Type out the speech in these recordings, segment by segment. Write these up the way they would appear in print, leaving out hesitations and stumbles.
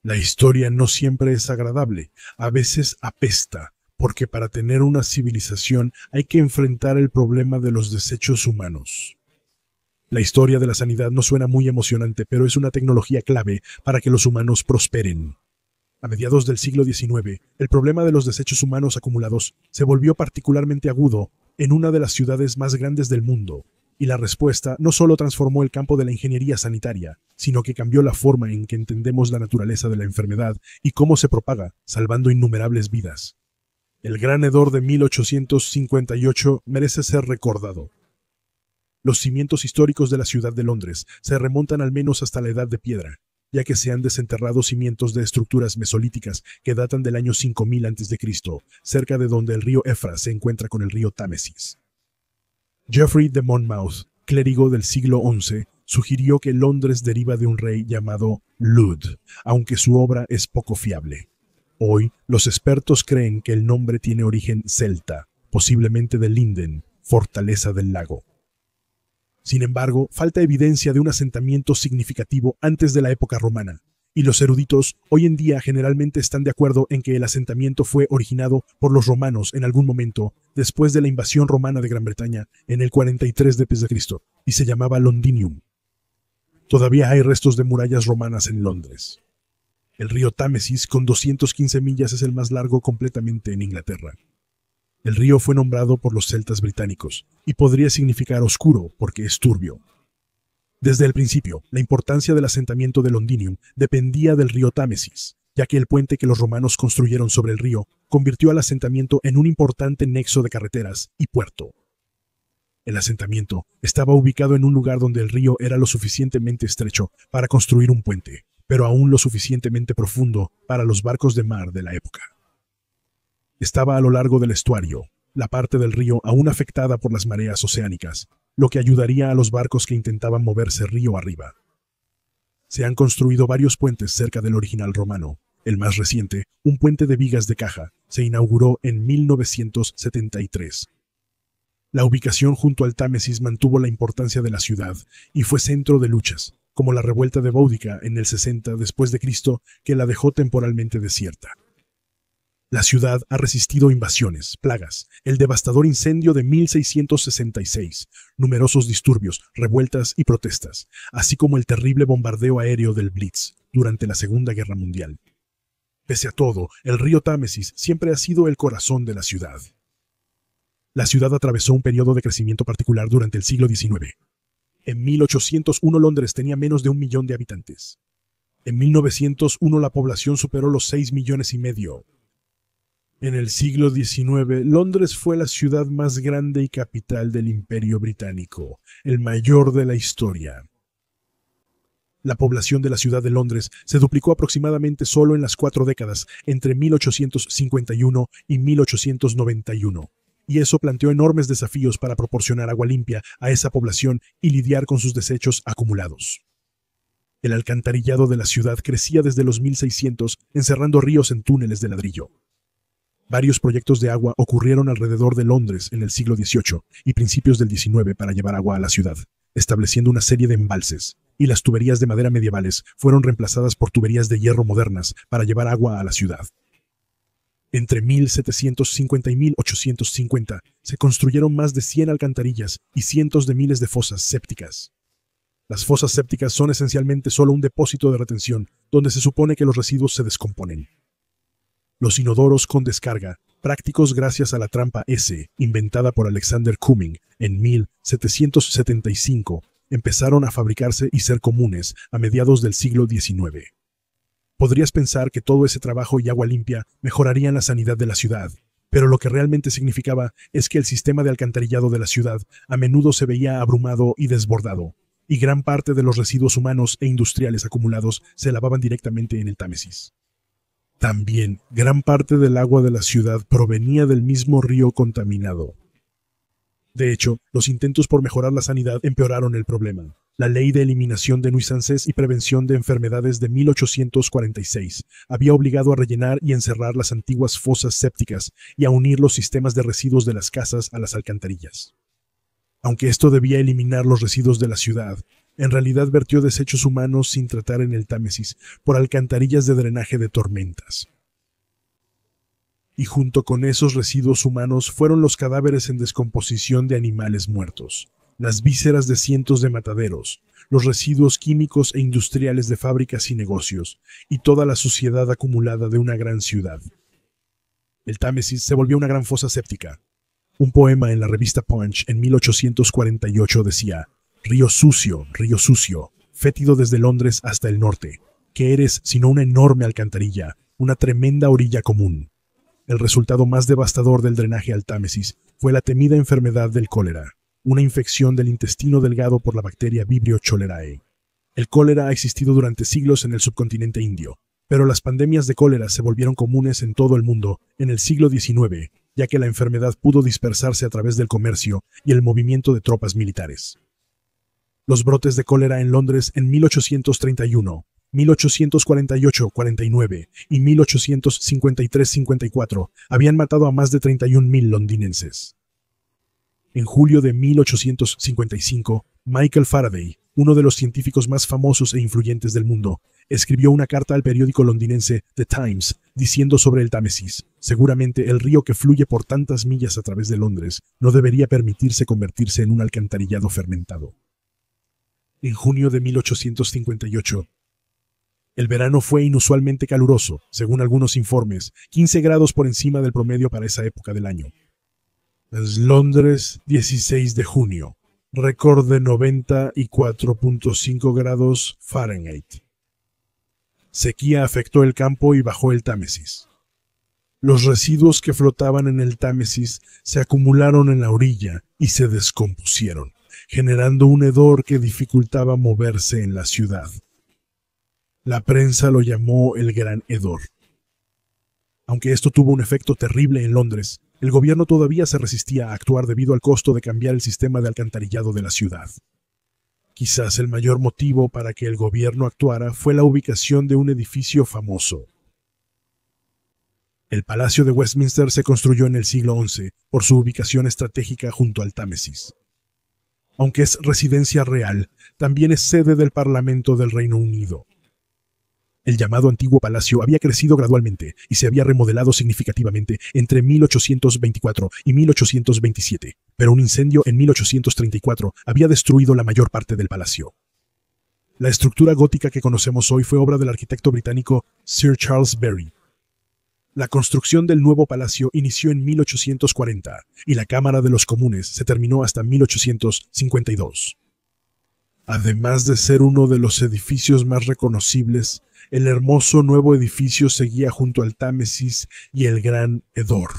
La historia no siempre es agradable, a veces apesta, porque para tener una civilización hay que enfrentar el problema de los desechos humanos. La historia de la sanidad no suena muy emocionante, pero es una tecnología clave para que los humanos prosperen. A mediados del siglo XIX, el problema de los desechos humanos acumulados se volvió particularmente agudo en una de las ciudades más grandes del mundo, y la respuesta no solo transformó el campo de la ingeniería sanitaria, sino que cambió la forma en que entendemos la naturaleza de la enfermedad y cómo se propaga, salvando innumerables vidas. El gran hedor de 1858 merece ser recordado. Los cimientos históricos de la ciudad de Londres se remontan al menos hasta la Edad de Piedra, ya que se han desenterrado cimientos de estructuras mesolíticas que datan del año 5000 a.C., cerca de donde el río Éufrates se encuentra con el río Támesis. Geoffrey de Monmouth, clérigo del siglo XI, sugirió que Londres deriva de un rey llamado Lud, aunque su obra es poco fiable. Hoy, los expertos creen que el nombre tiene origen celta, posiblemente de Linden, fortaleza del lago. Sin embargo, falta evidencia de un asentamiento significativo antes de la época romana, y los eruditos hoy en día generalmente están de acuerdo en que el asentamiento fue originado por los romanos en algún momento después de la invasión romana de Gran Bretaña en el 43 d.C., y se llamaba Londinium. Todavía hay restos de murallas romanas en Londres. El río Támesis, con 215 millas, es el más largo completamente en Inglaterra. El río fue nombrado por los celtas británicos, y podría significar oscuro porque es turbio. Desde el principio, la importancia del asentamiento de Londinium dependía del río Támesis, ya que el puente que los romanos construyeron sobre el río convirtió al asentamiento en un importante nexo de carreteras y puerto. El asentamiento estaba ubicado en un lugar donde el río era lo suficientemente estrecho para construir un puente, pero aún lo suficientemente profundo para los barcos de mar de la época. Estaba a lo largo del estuario, la parte del río aún afectada por las mareas oceánicas, lo que ayudaría a los barcos que intentaban moverse río arriba. Se han construido varios puentes cerca del original romano. El más reciente, un puente de vigas de caja, se inauguró en 1973. La ubicación junto al Támesis mantuvo la importancia de la ciudad y fue centro de luchas, como la revuelta de Boudica en el 60 después de Cristo, que la dejó temporalmente desierta. La ciudad ha resistido invasiones, plagas, el devastador incendio de 1666, numerosos disturbios, revueltas y protestas, así como el terrible bombardeo aéreo del Blitz durante la Segunda Guerra Mundial. Pese a todo, el río Támesis siempre ha sido el corazón de la ciudad. La ciudad atravesó un periodo de crecimiento particular durante el siglo XIX. En 1801 Londres tenía menos de 1 millón de habitantes. En 1901 la población superó los 6,5 millones. En el siglo XIX, Londres fue la ciudad más grande y capital del Imperio Británico, el mayor de la historia. La población de la ciudad de Londres se duplicó aproximadamente solo en las 4 décadas, entre 1851 y 1891, y eso planteó enormes desafíos para proporcionar agua limpia a esa población y lidiar con sus desechos acumulados. El alcantarillado de la ciudad crecía desde los 1600, encerrando ríos en túneles de ladrillo. Varios proyectos de agua ocurrieron alrededor de Londres en el siglo XVIII y principios del XIX para llevar agua a la ciudad, estableciendo una serie de embalses, y las tuberías de madera medievales fueron reemplazadas por tuberías de hierro modernas para llevar agua a la ciudad. Entre 1750 y 1850 se construyeron más de 100 alcantarillas y cientos de miles de fosas sépticas. Las fosas sépticas son esencialmente solo un depósito de retención donde se supone que los residuos se descomponen. Los inodoros con descarga, prácticos gracias a la trampa S, inventada por Alexander Cumming en 1775, empezaron a fabricarse y ser comunes a mediados del siglo XIX. Podrías pensar que todo ese trabajo y agua limpia mejorarían la sanidad de la ciudad, pero lo que realmente significaba es que el sistema de alcantarillado de la ciudad a menudo se veía abrumado y desbordado, y gran parte de los residuos humanos e industriales acumulados se lavaban directamente en el Támesis. También, gran parte del agua de la ciudad provenía del mismo río contaminado. De hecho, los intentos por mejorar la sanidad empeoraron el problema. La Ley de Eliminación de Nuisances y Prevención de Enfermedades de 1846 había obligado a rellenar y encerrar las antiguas fosas sépticas y a unir los sistemas de residuos de las casas a las alcantarillas. Aunque esto debía eliminar los residuos de la ciudad, En realidad vertió desechos humanos sin tratar en el Támesis por alcantarillas de drenaje de tormentas. Y junto con esos residuos humanos fueron los cadáveres en descomposición de animales muertos, las vísceras de cientos de mataderos, los residuos químicos e industriales de fábricas y negocios, y toda la suciedad acumulada de una gran ciudad. El Támesis se volvió una gran fosa séptica. Un poema en la revista Punch en 1848 decía: río sucio, fétido desde Londres hasta el norte, ¿qué eres sino una enorme alcantarilla, una tremenda orilla común? El resultado más devastador del drenaje al Támesis fue la temida enfermedad del cólera, una infección del intestino delgado por la bacteria Vibrio cholerae. El cólera ha existido durante siglos en el subcontinente indio, pero las pandemias de cólera se volvieron comunes en todo el mundo en el siglo XIX, ya que la enfermedad pudo dispersarse a través del comercio y el movimiento de tropas militares. Los brotes de cólera en Londres en 1831, 1848-49 y 1853-54 habían matado a más de 31.000 londinenses. En julio de 1855, Michael Faraday, uno de los científicos más famosos e influyentes del mundo, escribió una carta al periódico londinense The Times diciendo sobre el Támesis: seguramente el río que fluye por tantas millas a través de Londres no debería permitirse convertirse en un alcantarillado fermentado. En junio de 1858, el verano fue inusualmente caluroso, según algunos informes, 15 grados por encima del promedio para esa época del año. Es Londres, 16 de junio, récord de 94.5 grados Fahrenheit. Sequía afectó el campo y bajó el Támesis. Los residuos que flotaban en el Támesis se acumularon en la orilla y se descompusieron, generando un hedor que dificultaba moverse en la ciudad. La prensa lo llamó el Gran Hedor. Aunque esto tuvo un efecto terrible en Londres, el gobierno todavía se resistía a actuar debido al costo de cambiar el sistema de alcantarillado de la ciudad. Quizás el mayor motivo para que el gobierno actuara fue la ubicación de un edificio famoso. El Palacio de Westminster se construyó en el siglo XI por su ubicación estratégica junto al Támesis. Aunque es residencia real, también es sede del Parlamento del Reino Unido. El llamado Antiguo Palacio había crecido gradualmente y se había remodelado significativamente entre 1824 y 1827, pero un incendio en 1834 había destruido la mayor parte del palacio. La estructura gótica que conocemos hoy fue obra del arquitecto británico Sir Charles Barry. La construcción del nuevo palacio inició en 1840 y la Cámara de los Comunes se terminó hasta 1852. Además de ser uno de los edificios más reconocibles, el hermoso nuevo edificio seguía junto al Támesis y el Gran Hedor.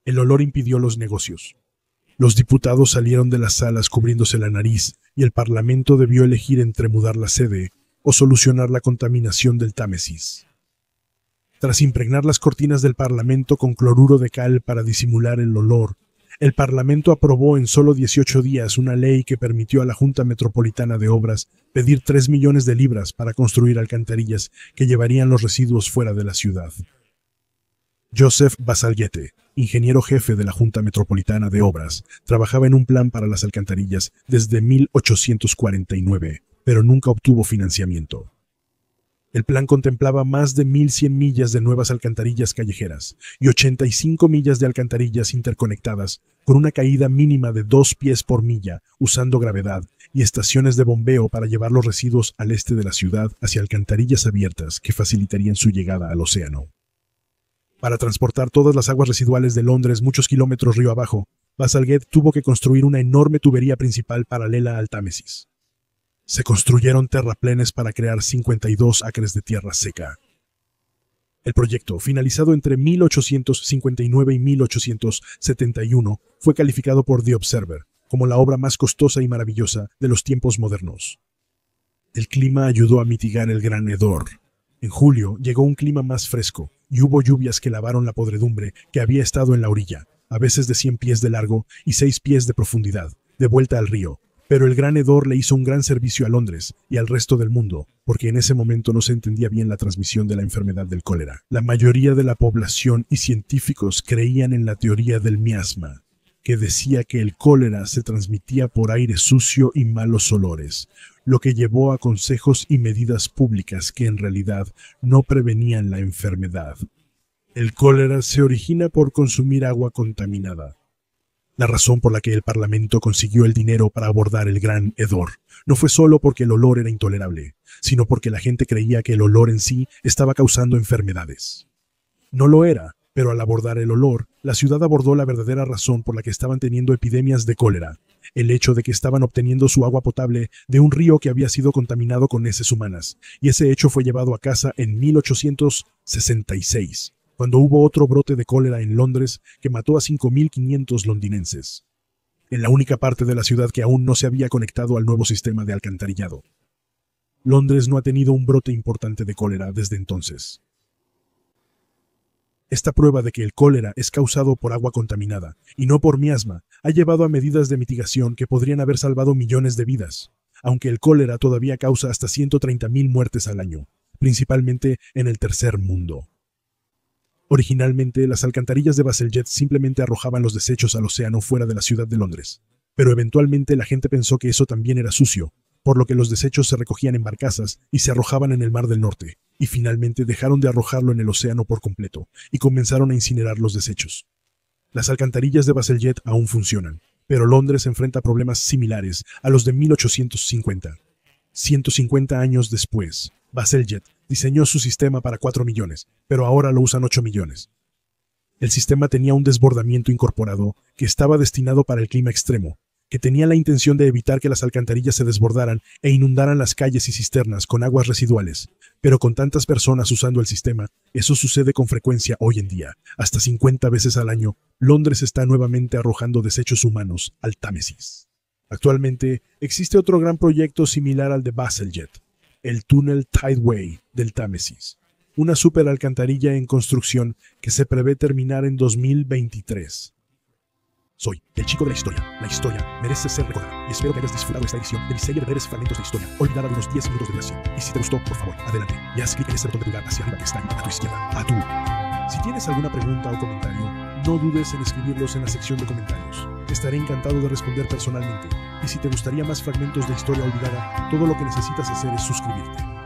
El olor impidió los negocios. Los diputados salieron de las salas cubriéndose la nariz y el Parlamento debió elegir entre mudar la sede o solucionar la contaminación del Támesis. Tras impregnar las cortinas del Parlamento con cloruro de cal para disimular el olor, el Parlamento aprobó en solo 18 días una ley que permitió a la Junta Metropolitana de Obras pedir 3 millones de libras para construir alcantarillas que llevarían los residuos fuera de la ciudad. Joseph Bazalgette, ingeniero jefe de la Junta Metropolitana de Obras, trabajaba en un plan para las alcantarillas desde 1849, pero nunca obtuvo financiamiento. El plan contemplaba más de 1.100 millas de nuevas alcantarillas callejeras y 85 millas de alcantarillas interconectadas con una caída mínima de 2 pies por milla usando gravedad y estaciones de bombeo para llevar los residuos al este de la ciudad hacia alcantarillas abiertas que facilitarían su llegada al océano. Para transportar todas las aguas residuales de Londres muchos kilómetros río abajo, Bazalgette tuvo que construir una enorme tubería principal paralela al Támesis. Se construyeron terraplenes para crear 52 acres de tierra seca. El proyecto, finalizado entre 1859 y 1871, fue calificado por The Observer como la obra más costosa y maravillosa de los tiempos modernos. El clima ayudó a mitigar el Gran Hedor. En julio llegó un clima más fresco y hubo lluvias que lavaron la podredumbre que había estado en la orilla, a veces de 100 pies de largo y 6 pies de profundidad, de vuelta al río. Pero el Gran Hedor le hizo un gran servicio a Londres y al resto del mundo, porque en ese momento no se entendía bien la transmisión de la enfermedad del cólera. La mayoría de la población y científicos creían en la teoría del miasma, que decía que el cólera se transmitía por aire sucio y malos olores, lo que llevó a consejos y medidas públicas que en realidad no prevenían la enfermedad. El cólera se origina por consumir agua contaminada. La razón por la que el Parlamento consiguió el dinero para abordar el gran hedor no fue solo porque el olor era intolerable, sino porque la gente creía que el olor en sí estaba causando enfermedades. No lo era, pero al abordar el olor, la ciudad abordó la verdadera razón por la que estaban teniendo epidemias de cólera, el hecho de que estaban obteniendo su agua potable de un río que había sido contaminado con heces humanas, y ese hecho fue llevado a casa en 1866. Cuando hubo otro brote de cólera en Londres que mató a 5.500 londinenses, en la única parte de la ciudad que aún no se había conectado al nuevo sistema de alcantarillado. Londres no ha tenido un brote importante de cólera desde entonces. Esta prueba de que el cólera es causado por agua contaminada, y no por miasma, ha llevado a medidas de mitigación que podrían haber salvado millones de vidas, aunque el cólera todavía causa hasta 130.000 muertes al año, principalmente en el tercer mundo. Originalmente, las alcantarillas de Bazalgette simplemente arrojaban los desechos al océano fuera de la ciudad de Londres, pero eventualmente la gente pensó que eso también era sucio, por lo que los desechos se recogían en barcazas y se arrojaban en el Mar del Norte, y finalmente dejaron de arrojarlo en el océano por completo, y comenzaron a incinerar los desechos. Las alcantarillas de Bazalgette aún funcionan, pero Londres enfrenta problemas similares a los de 1850. 150 años después, Bazalgette diseñó su sistema para 4 millones, pero ahora lo usan 8 millones. El sistema tenía un desbordamiento incorporado que estaba destinado para el clima extremo, que tenía la intención de evitar que las alcantarillas se desbordaran e inundaran las calles y cisternas con aguas residuales. Pero con tantas personas usando el sistema, eso sucede con frecuencia hoy en día. Hasta 50 veces al año, Londres está nuevamente arrojando desechos humanos al Támesis. Actualmente, existe otro gran proyecto similar al de Bazalgette, el túnel Tideway del Támesis, una superalcantarilla en construcción que se prevé terminar en 2023. Soy el chico de la historia. La historia merece ser recordada. Y espero que hayas disfrutado esta edición de mi serie de breves fragmentos de historia, olvidada de unos 10 minutos de duración. Y si te gustó, por favor, adelante y haz clic en ese botón de pulgar hacia arriba que está ahí a tu izquierda. A tú. Si tienes alguna pregunta o comentario, no dudes en escribirlos en la sección de comentarios. Estaré encantado de responder personalmente. Y si te gustaría más fragmentos de historia olvidada, todo lo que necesitas hacer es suscribirte.